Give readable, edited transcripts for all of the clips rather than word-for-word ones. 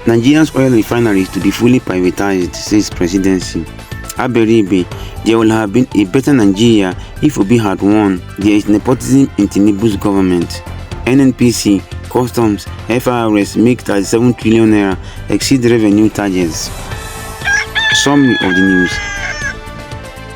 Nigeria's oil refineries to be fully privatized, says Presidency. Abaribe, there would have been a better Nigeria if Obi had won. There is nepotism in Tinubu's government. NNPC, Customs, FIRS make 37 trillion naira exceed revenue targets. Summary of the news.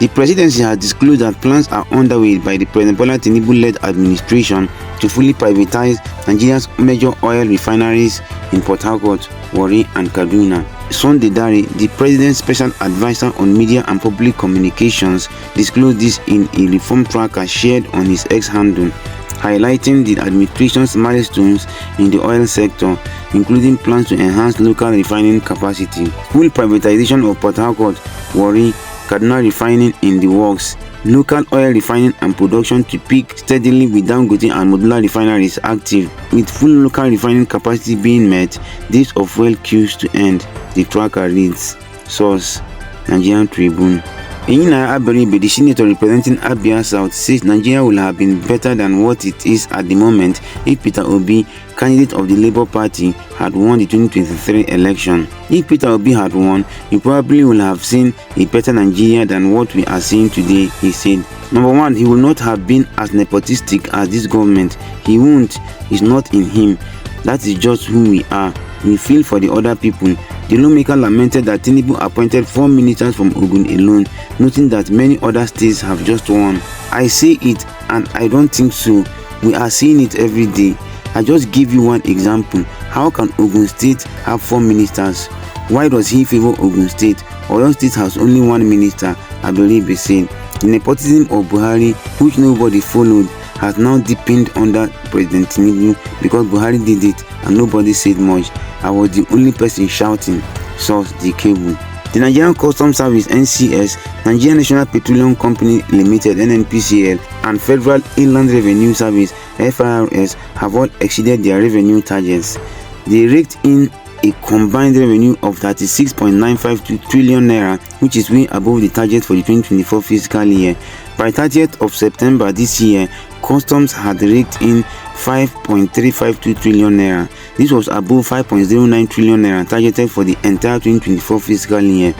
The Presidency has disclosed that plans are underway by the President Bola Tinubu-led administration to fully privatize Nigeria's major oil refineries in Port Harcourt, Warri, and Kaduna. Sunday Dare, the President's special advisor on media and public communications, disclosed this in a reform tracker shared on his X handle, highlighting the administration's milestones in the oil sector, including plans to enhance local refining capacity, full privatization of Port Harcourt, Warri, Kaduna refining in the works, local oil refining and production to peak steadily with Dangote and modular refineries active, with full local refining capacity being met, days of fuel queues to end, the tracker reads. Source: Nigerian Tribune. Abaribe, the senator representing Abia South, says Nigeria will have been better than what it is at the moment if Peter Obi, candidate of the Labour Party, had won the 2023 election. If Peter Obi had won, he probably would have seen a better Nigeria than what we are seeing today, he said. Number one, he will not have been as nepotistic as this government. He won't. It's not in him. That is just who we are. We feel for the other people. The lawmaker lamented that Tinubu appointed 4 ministers from Ogun alone, noting that many other states have just won. I say it, and I don't think so. We are seeing it every day. I just give you one example. How can Ogun State have 4 ministers? Why does he favor Ogun State? Oyo State has only 1 minister, Abaribe said. The nepotism of Buhari, which nobody followed, has now deepened under President Tinubu because Buhari did it and nobody said much. I was the only person shouting. Source: The Cable. The Nigerian Customs Service (NCS), Nigerian National Petroleum Company Limited (NNPCL), and Federal Inland Revenue Service (FIRS) have all exceeded their revenue targets. They raked in a combined revenue of 36.952 trillion naira, which is way above the target for the 2024 fiscal year. By 30th of September this year, Customs had raked in 5.352 trillion naira. This was above 5.09 trillion naira targeted for the entire 2024 fiscal year.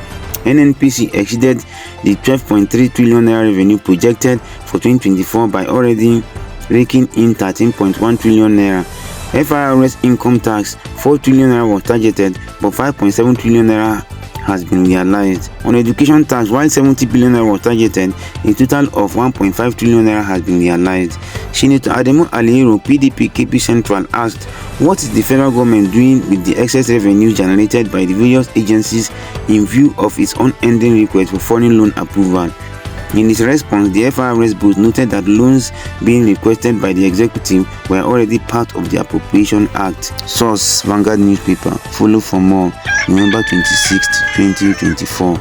NNPC exceeded the 12.3 trillion naira revenue projected for 2024 by already raking in 13.1 trillion naira. FIRS income tax 4 trillion naira was targeted, but 5.7 trillion naira has been realized. On education tax, while 70 billion naira was targeted, a total of 1.5 trillion naira has been realized. Senator Adamu Aliero, PDP KP Central, asked, what is the federal government doing with the excess revenue generated by the various agencies in view of its unending request for foreign loan approval? In his response, the FIRS board noted that loans being requested by the executive were already part of the Appropriation Act. Source: Vanguard newspaper. Follow for more. November 26, 2024.